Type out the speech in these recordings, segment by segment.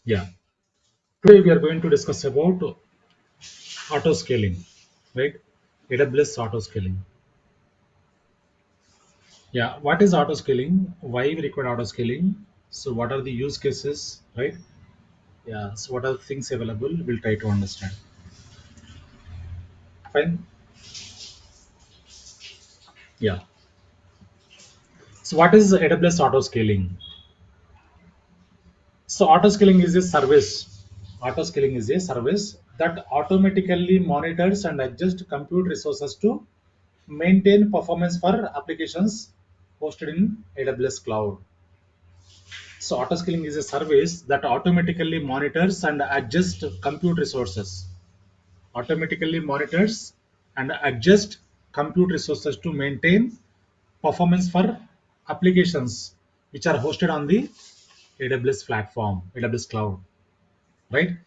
Yeah, today we are going to discuss about auto scaling, right? AWS auto scaling. Yeah, what is auto scaling? Why we require auto scaling? So, what are the use cases, right? Yeah, so what are the things available? We'll try to understand. Fine. Yeah. So, what is AWS auto scaling? So, auto scaling is a service. Auto scaling is a service that automatically monitors and adjusts compute resources to maintain performance for applications hosted in AWS cloud. So autoscaling is a service that automatically monitors and adjusts compute resources. Automatically monitors and adjusts compute resources to maintain performance for applications which are hosted on the AWS platform, AWS cloud, right?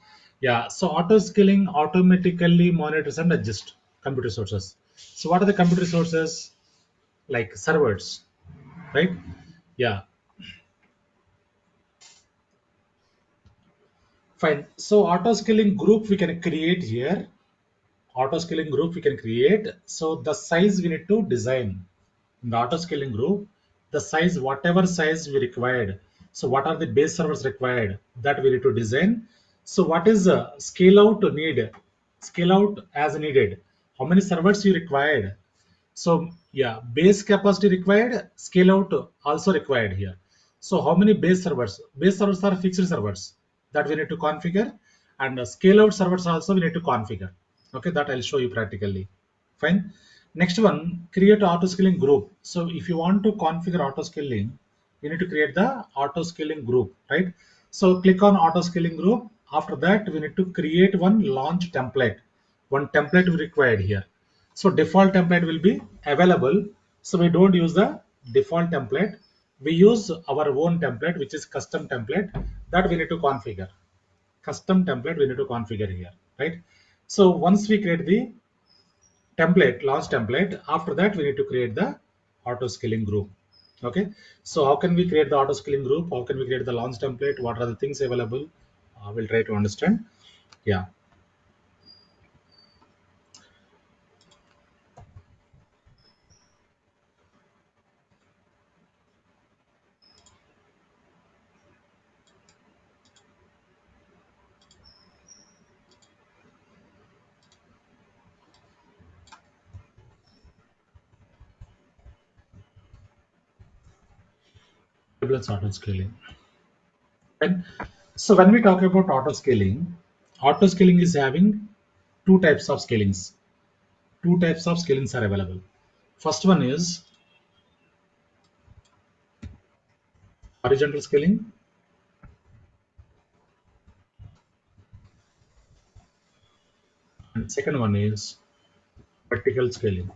Yeah. So autoscaling automatically monitors and adjusts compute resources. So what are the compute resources? Like servers, right? Yeah, fine. So auto scaling group we can create here. Auto scaling group we can create. So the size we need to design in the auto scaling group. The size, whatever size we required. So what are the base servers required that we need to design. So what is scale out need? Scale out as needed. How many servers you required? So yeah, base capacity required, scale out also required here. So how many base servers? Base servers are fixed servers that we need to configure, and scale out servers also we need to configure. Okay, that I'll show you practically. Fine. Next one, create auto scaling group. So if you want to configure auto scaling, you need to create the auto scaling group, right? So click on auto scaling group. After that, we need to create one launch template. One template we required here. So default template will be available. So we don't use the default template. We use our own template, which is custom template that we need to configure. Custom template we need to configure here, right? So once we create the template, launch template, after that we need to create the auto scaling group. Okay. So how can we create the auto scaling group? How can we create the launch template? What are the things available? We'll try to understand. Yeah. AWS auto scaling. And so when we talk about auto scaling is having two types of scalings. Two types of scalings are available. First one is horizontal scaling, and second one is vertical scaling.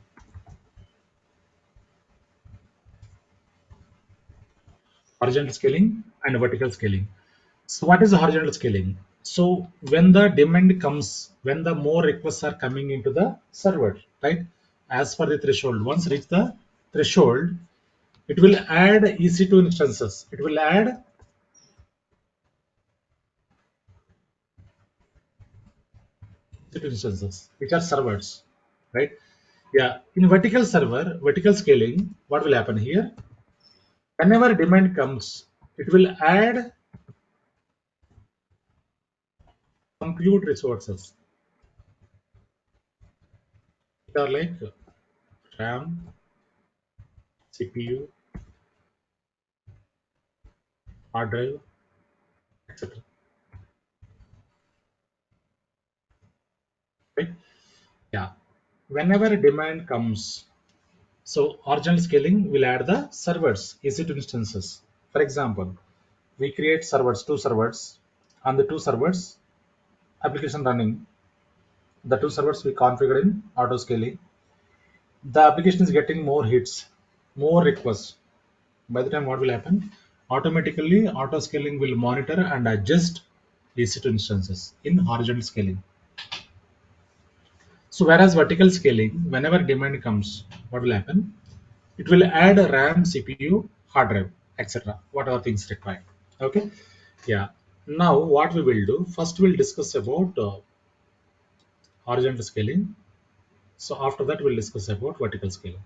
Horizontal scaling and vertical scaling. So what is the horizontal scaling? So when the demand comes, when the more requests are coming into the server, right? As per the threshold, once reach the threshold, it will add EC2 instances. It will add EC2 instances, which are servers, right? Yeah. In vertical server, vertical scaling, what will happen here? Whenever demand comes, it will add compute resources. They are like RAM, CPU, hard drive, etc. Right? Yeah. Whenever demand comes, so horizontal scaling will add the servers, EC2 instances. For example, we create servers, two servers, on the two servers, application running. The two servers we configured in auto scaling. The application is getting more hits, more requests. By the time what will happen? Automatically, auto scaling will monitor and adjust EC2 instances in horizontal scaling. So whereas vertical scaling, whenever demand comes, what will happen? It will add a RAM, CPU, hard drive, etc. Whatever things required. Okay. Yeah. Now what we will do, first we'll discuss about horizontal scaling. So after that we'll discuss about vertical scaling.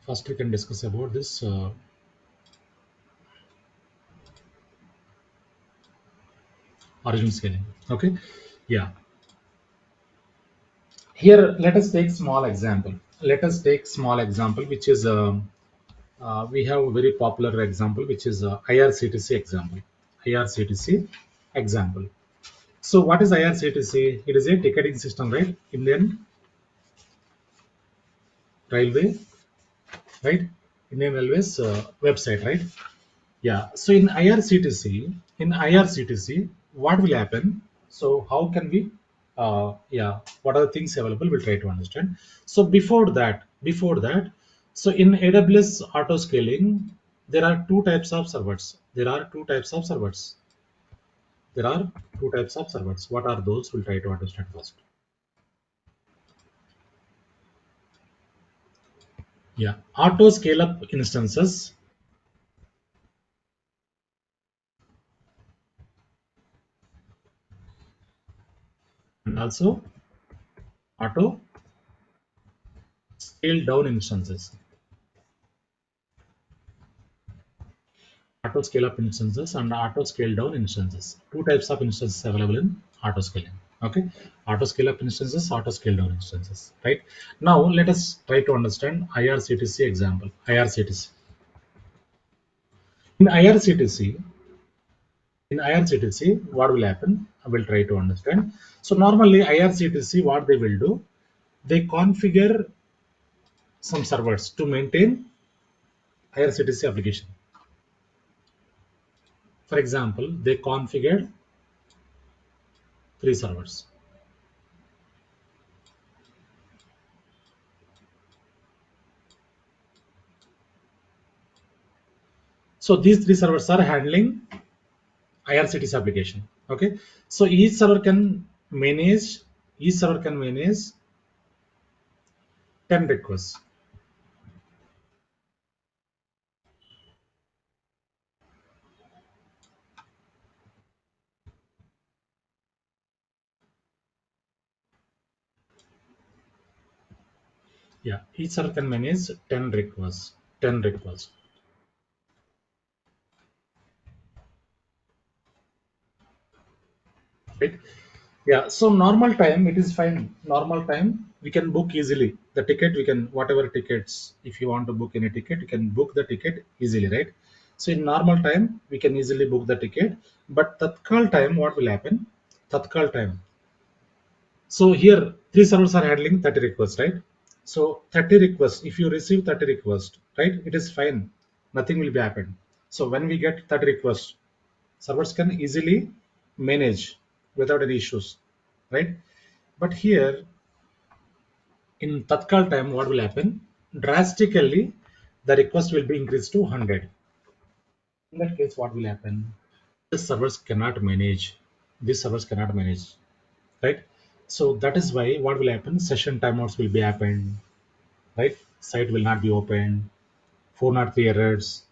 First we can discuss about this horizontal scaling. Okay. Yeah. Here let us take small example. Let us take small example, which is we have a very popular example, which is IRCTC example. IRCTC example. So what is IRCTC? It is a ticketing system, right? Indian Railway, right? Indian Railways website, right? Yeah. So in IRCTC, what will happen? So how can we, yeah, what are the things available? We'll try to understand. So before that, so in AWS Autoscaling, there are two types of servers. There are two types of servers. There are two types of servers. What are those? We'll try to understand first. Yeah, auto scale up instances and also auto scale down instances. Auto scale up instances and auto scale down instances. Two types of instances available in auto scaling. Okay, auto scale up instances, auto scale down instances. Right now, let us try to understand IRCTC example. IRCTC. In IRCTC, what will happen? I will try to understand. So normally IRCTC, what they will do, they configure some servers to maintain IRCTC application. For example, they configured three servers. So these three servers are handling IRCTC application. Okay. So each server can manage 10 requests. Yeah, each server can manage 10 requests. 10 requests. Right. Yeah. So normal time it is fine. Normal time we can book easily. The ticket we can whatever tickets, if you want to book any ticket, you can book the ticket easily, right? So in normal time we can easily book the ticket. But Tatkal time, what will happen? Tatkal time. So here three servers are handling 30 requests, right? So 30 requests, if you receive 30 requests, right, it is fine. Nothing will be happened. So when we get 30 requests, servers can easily manage without any issues, right? But here in Tatkal time, what will happen? Drastically, the request will be increased to 100. In that case, what will happen? The servers cannot manage. These servers cannot manage, right? So that is why what will happen? Session timeouts will be happened, right? Site will not be opened. 403 errors,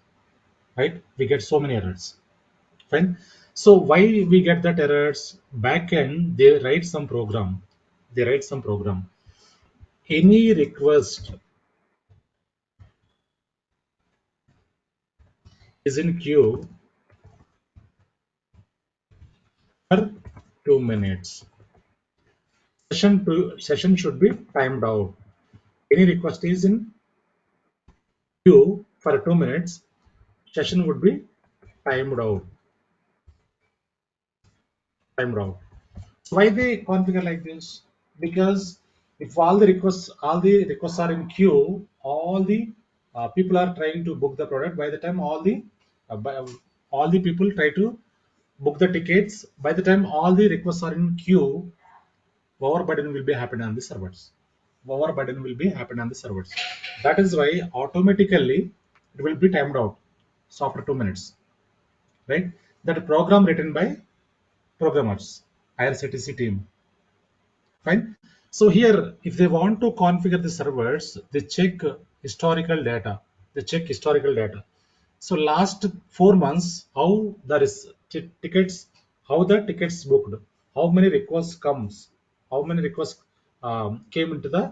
right? We get so many errors, fine. So why we get that errors? Backend they write some program. They write some program. Any request is in queue for 2 minutes. Session should be timed out. Any request is in queue for 2 minutes. Session would be timed out. Timed out. So why they configure like this? Because if all the requests are in queue, all the people are trying to book the product. By the time all the people try to book the tickets, by the time all the requests are in queue, overburden will be happening on the servers. Overburden will be happening on the servers. That is why automatically it will be timed out. So after 2 minutes, right? That program written by programmers, IRCTC team. Fine. So here, if they want to configure the servers, they check historical data. They check historical data. So last 4 months, how there is tickets, how the tickets booked, how many requests comes, how many requests came into the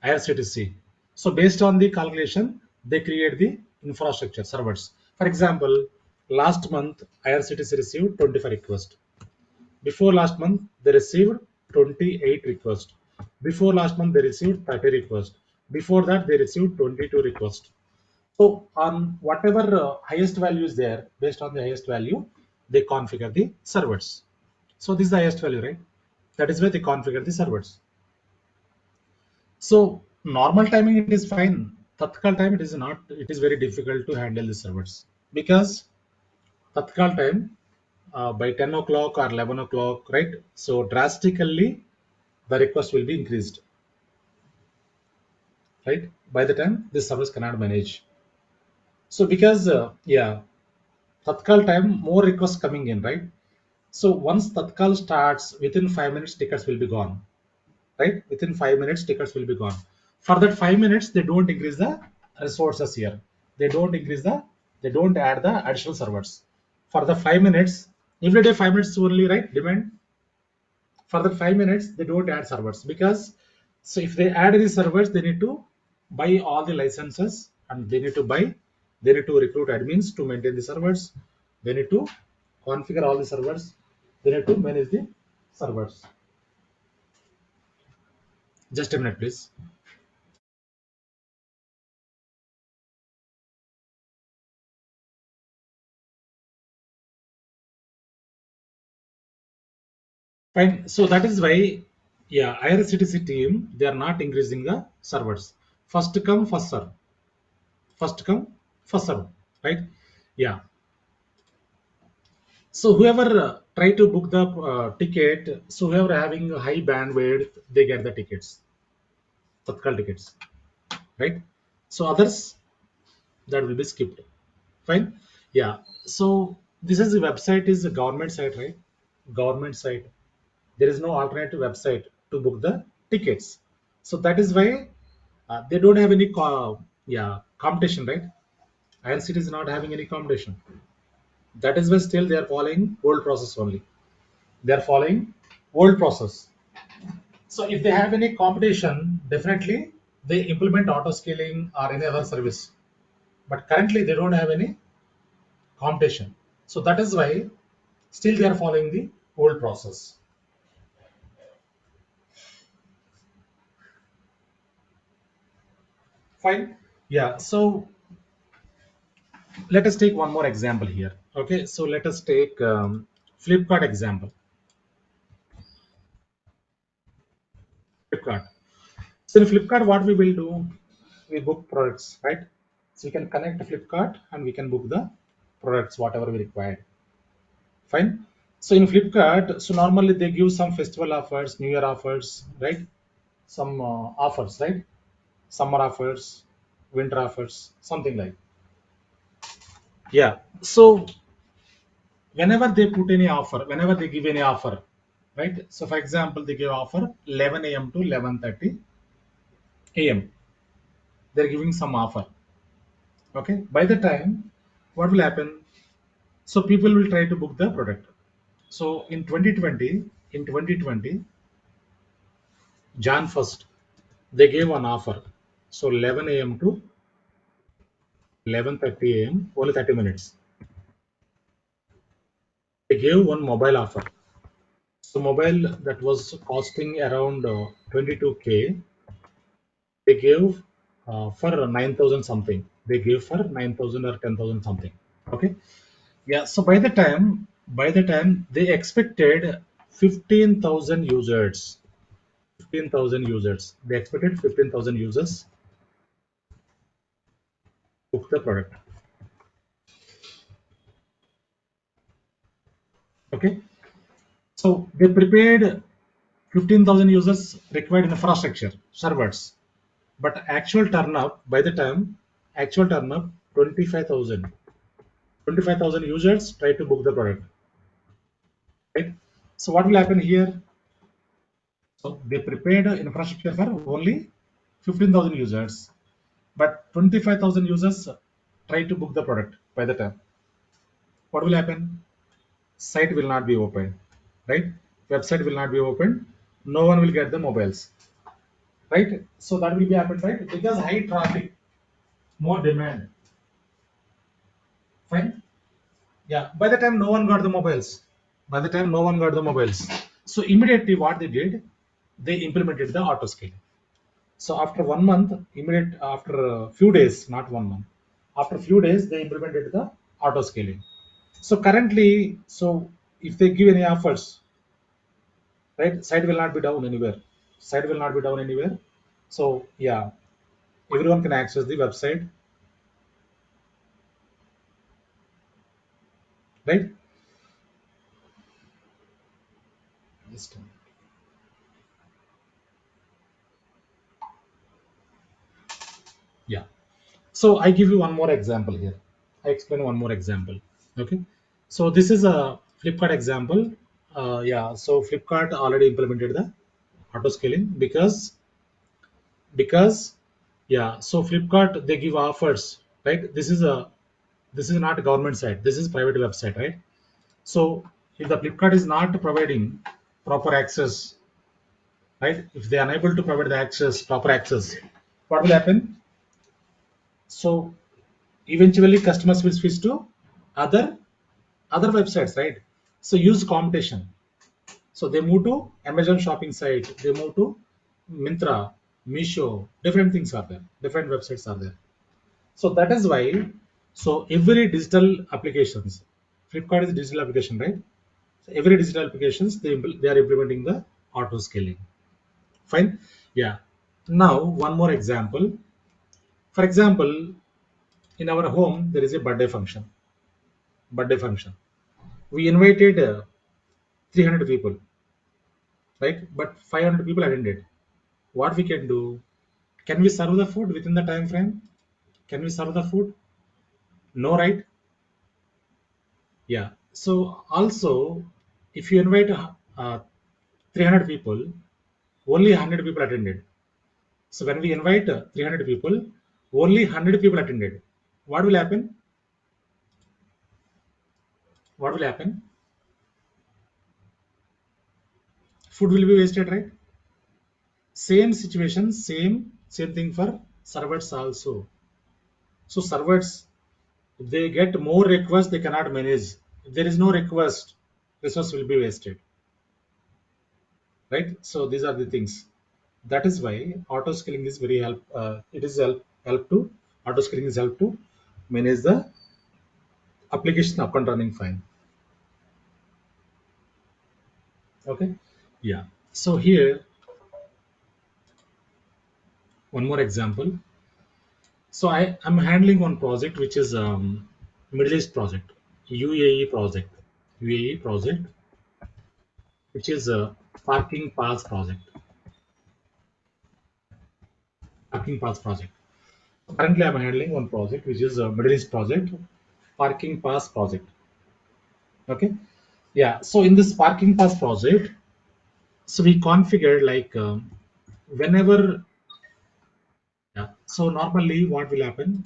IRCTC. So based on the calculation, they create the infrastructure servers. For example, last month IRCTC received 25 requests. Before last month, they received 28 requests. Before last month, they received 30 requests. Before that, they received 22 requests. So on whatever highest value is there, based on the highest value, they configure the servers. So this is the highest value, right? That is where they configure the servers. So normal timing it is fine. Tatkal time it is not. It is very difficult to handle the servers because Tatkal time by 10 o'clock or 11 o'clock, right? So drastically the request will be increased, right? By the time this service cannot manage. So because Tatkal time more requests coming in, right? So once Tatkal starts, within 5 minutes tickets will be gone, right? Within 5 minutes tickets will be gone. For that 5 minutes, they don't increase the resources here. They don't increase the, they don't add the additional servers. For the 5 minutes, every day 5 minutes only, right? Demand for the 5 minutes they don't add servers because so if they add any servers they need to buy all the licenses and they need to recruit admins to maintain the servers, they need to configure all the servers, they need to manage the servers. Just a minute please. Fine, so that is why IRCTC team they are not increasing the servers. First come first serve, first come first serve, right? Yeah. So whoever try to book the ticket, so whoever having a high bandwidth, they get the tickets, Tatkal tickets, right? So others that will be skipped. Fine. Yeah. So this is the website is a government site, right? Government site. There is no alternative website to book the tickets. So that is why they don't have any competition, right? IRCT is not having any competition. That is why still they are following old process only. They are following old process. So if they have any competition, definitely they implement auto scaling or any other service. But currently they don't have any competition. So that is why still they are following the old process. Fine. Yeah. So let us take one more example here. Okay. So let us take Flipkart example. Flipkart. So in Flipkart, what we will do, we book products, right? So we can connect to Flipkart and we can book the products, whatever we require. Fine. So in Flipkart, so normally they give some festival offers, New Year offers, right? Some offers, right? Summer offers, winter offers, something like. Yeah. So whenever they put any offer, whenever they give any offer, right? So for example, they give offer 11 a.m. to 11:30 a.m. They're giving some offer. Okay. By the time, what will happen? So people will try to book the product. So in 2020, Jan 1st, they gave an offer. So 11 a.m. to 11:30 a.m. only 30 minutes. They gave one mobile offer. So mobile that was costing around 22K, they gave for 9,000 something. They gave for 9,000 or 10,000 something. Okay. Yeah. So by the time they expected 15,000 users. 15,000 users. They expected 15,000 users book the product. Okay. So they prepared 15,000 users required infrastructure, servers. But actual turn up, by the time, actual turn up 25,000. 25,000 users try to book the product, right? So what will happen here? So they prepared infrastructure for only 15,000 users, but 25,000 users try to book the product by the time. What will happen? Site will not be open, right? Website will not be open. No one will get the mobiles, right? So that will be happen, right? Because high traffic, more demand. Fine. Yeah. By the time no one got the mobiles, by the time no one got the mobiles, so immediately what they did, they implemented the auto scaling. So after 1 month, immediate after a few days, not 1 month, after a few days, they implemented the auto scaling. So currently, so if they give any offers, right, site will not be down anywhere. Site will not be down anywhere. So yeah, everyone can access the website, right? Just yeah. So I give you one more example here. I explain one more example. Okay. So this is a Flipkart example. Yeah. So Flipkart already implemented the auto scaling because yeah. So Flipkart they give offers, right? This is not a government site. This is private website, right? So if the Flipkart is not providing proper access, right? If they are unable to provide the access, proper access, what will happen? So eventually customers will switch to other other websites, right? So use competition. So they move to Amazon shopping site, they move to Mintra, Misho, different things are there, different websites are there. So that is why, so every digital applications, Flipkart is a digital application, right? So every digital applications they are implementing the auto scaling. Fine. Yeah. Now one more example. For example, in our home there is a birthday function. We invited 300 people, right? But 500 people attended. What we can do? Can we serve the food within the time frame? Can we serve the food? No, right? Yeah. So also, if you invite 300 people, only 100 people attended. So when we invite 300 people, only 100 people attended. What will happen? What will happen? Food will be wasted, right? Same situation, same thing for servers also. So servers, they get more requests, they cannot manage. If there is no request, resource will be wasted, right? So these are the things. That is why auto scaling is very help. It is help to auto scaling is help to manage the application up and running fine. Okay, yeah. So here one more example. So I'm handling one project which is Middle East project, UAE project, UAE project, which is a parking pass project, parking pass project. Currently, I'm handling one project which is a Middle East project, parking pass project. Okay, yeah. So in this parking pass project, so we configured like whenever, yeah. So normally, what will happen?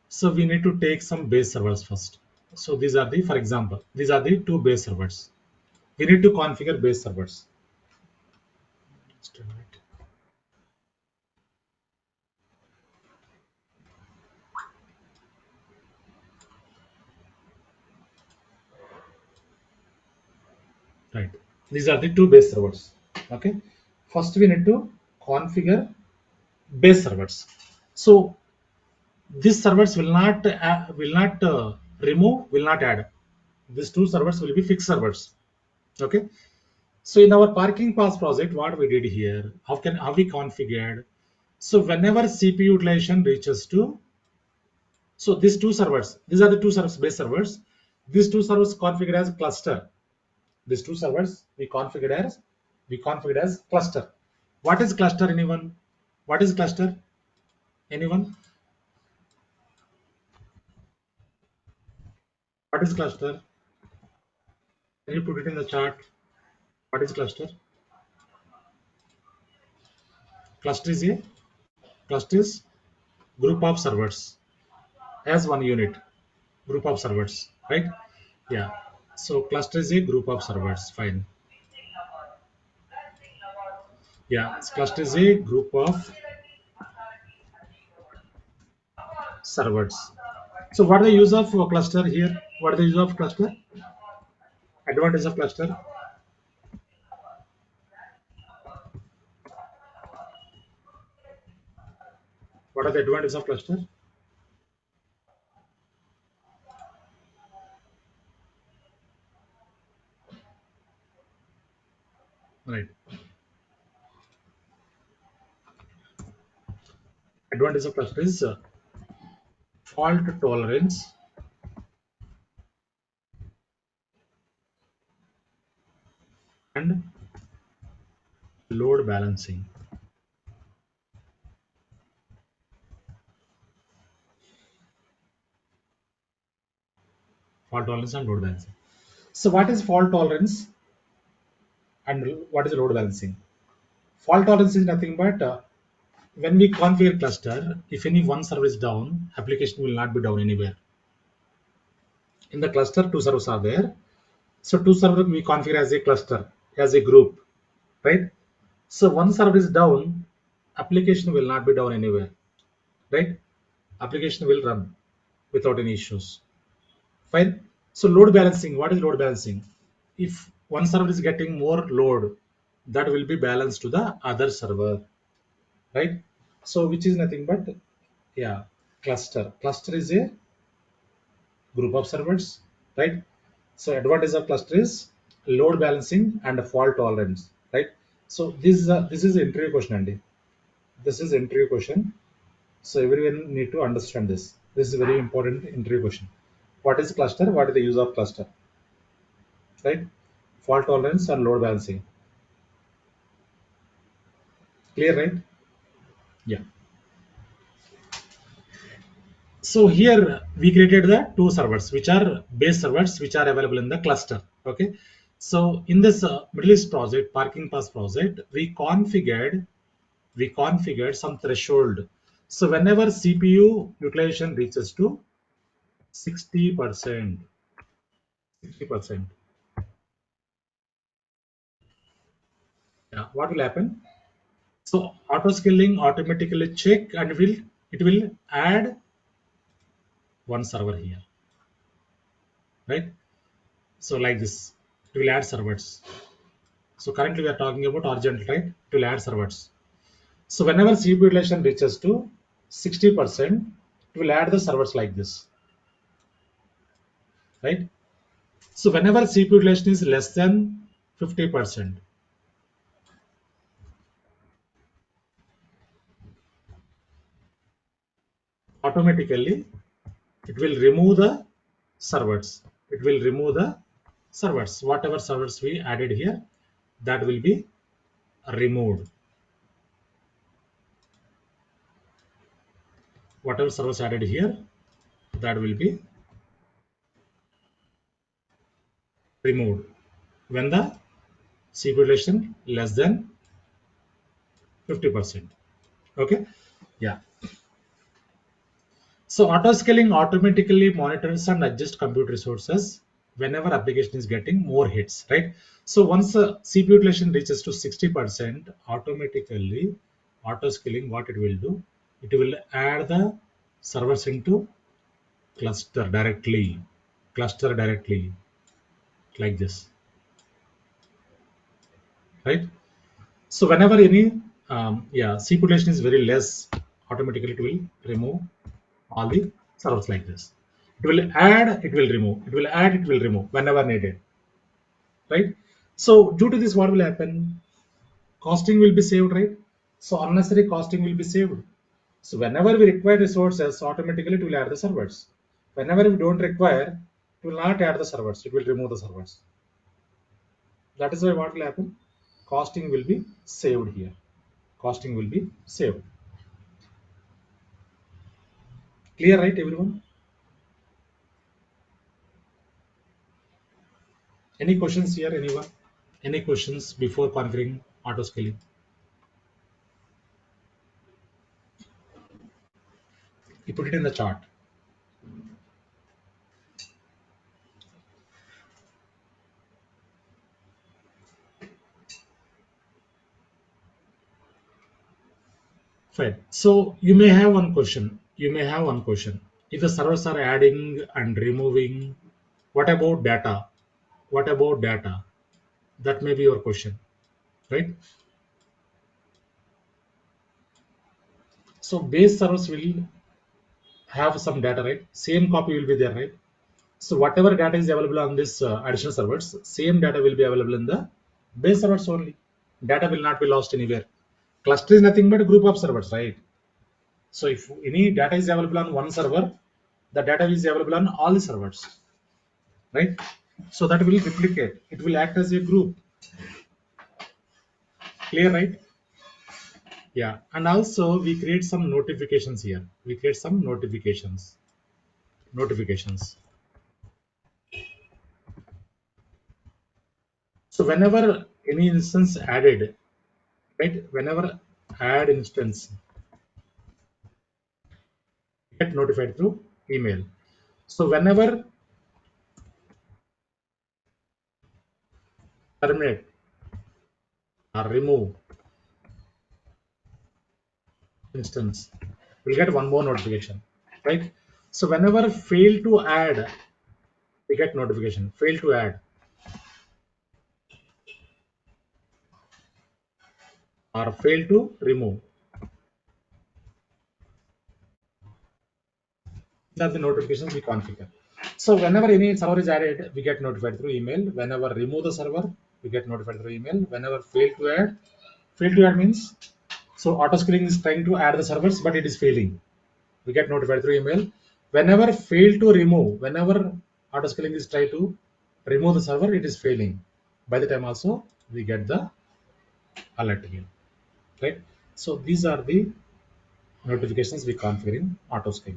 So we need to take some base servers first. So these are the, for example, these are the two base servers. We need to configure base servers. Just a minute. Right. These are the two base servers. Okay. First, we need to configure base servers. So these servers will not remove, will not add. These two servers will be fixed servers. Okay. So in our parking pass project, what we did here, how we configured? So whenever CPU utilization reaches to, so these two servers, these are the two servers, base servers. These two servers configured as cluster. These two servers we configured as cluster. What is cluster? Anyone? What is cluster? Anyone? What is cluster? Can you put it in the chart? What is cluster? Cluster is a cluster is group of servers as one unit, group of servers, right? Yeah. So cluster is a group of servers. Fine. Yeah. Cluster is a group of servers. So what is the use of cluster here? What is the use of cluster? Advantage of cluster. What are the advantages of cluster? Right. Advantage of cluster is fault tolerance and load balancing. Fault tolerance and load balancing. So what is fault tolerance and what is load balancing? Fault tolerance is nothing but when we configure cluster, if any one server is down, application will not be down anywhere. In the cluster, two servers are there. So two servers we configure as a cluster, as a group, right? So one server is down, application will not be down anywhere, right? Application will run without any issues. Fine. So load balancing, what is load balancing? If one server is getting more load, that will be balanced to the other server, right? So which is nothing but, yeah, cluster. Cluster is a group of servers, right? So advantage of cluster is load balancing and fault tolerance, right? So this is interview question, Andy. This is interview question. So everyone need to understand this. This is a very important interview question. What is cluster? What is the use of cluster? Right? Fault tolerance and load balancing. Clear, right? Yeah. So here we created the two servers, which are base servers, which are available in the cluster. Okay. So in this Middle East project, parking pass project, we configured some threshold. So whenever CPU utilization reaches to 60%, 60%, yeah, what will happen? So auto scaling automatically check and it will add one server here, right? So like this, it will add servers. So currently we are talking about horizontal, right? It will add servers. So whenever CPU utilization reaches to 60%, it will add the servers like this, right? So whenever CPU utilization is less than 50%, automatically it will remove the servers. It will remove the servers. Whatever servers we added here, that will be removed. Whatever servers added here, that will be removed when the CPU utilization less than 50%. Okay. Yeah. So auto scaling automatically monitors and adjusts compute resources whenever application is getting more hits, right? So once the CPU utilization reaches to 60%, automatically auto scaling what it will do, it will add the servers into cluster directly like this, right? So whenever any CPU utilization is very less, automatically it will remove all the servers like this. It will add, it will remove, it will add, it will remove whenever needed, right? So due to this, what will happen? Costing will be saved, right? So unnecessary costing will be saved. So whenever we require resources, automatically it will add the servers. Whenever we don't require, it will not add the servers, it will remove the servers. That is why what will happen? Costing will be saved here. Costing will be saved. Clear, right, everyone? Any questions here, anyone? Any questions before configuring auto scaling? You put it in the chart. Fine. So you may have one question. You may have one question. If the servers are adding and removing, what about data? What about data? That may be your question, right? So base servers will have some data, right? Same copy will be there, right? So whatever data is available on this additional servers, same data will be available in the base servers only. Data will not be lost anywhere. Cluster is nothing but a group of servers, right? So if any data is available on one server, the data is available on all the servers, right? So that will replicate. It will act as a group. Clear, right? Yeah. And also we create some notifications here. We create some notifications. Notifications. So whenever any instance added, right? Whenever add instance, get notified through email. So whenever terminate or remove instance, we'll get one more notification, right? So whenever fail to add, we get notification. Fail to add or fail to remove. These are the notifications we configure. So whenever any server is added, we get notified through email. Whenever remove the server, we get notified through email. Whenever fail to add means so autoscaling is trying to add the servers, but it is failing. We get notified through email. Whenever fail to remove, whenever autoscaling is trying to remove the server, it is failing. By the time also we get the alert again, right? So these are the notifications we configure in autoscaling.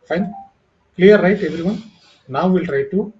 Fine, clear, right, everyone? Now we'll try to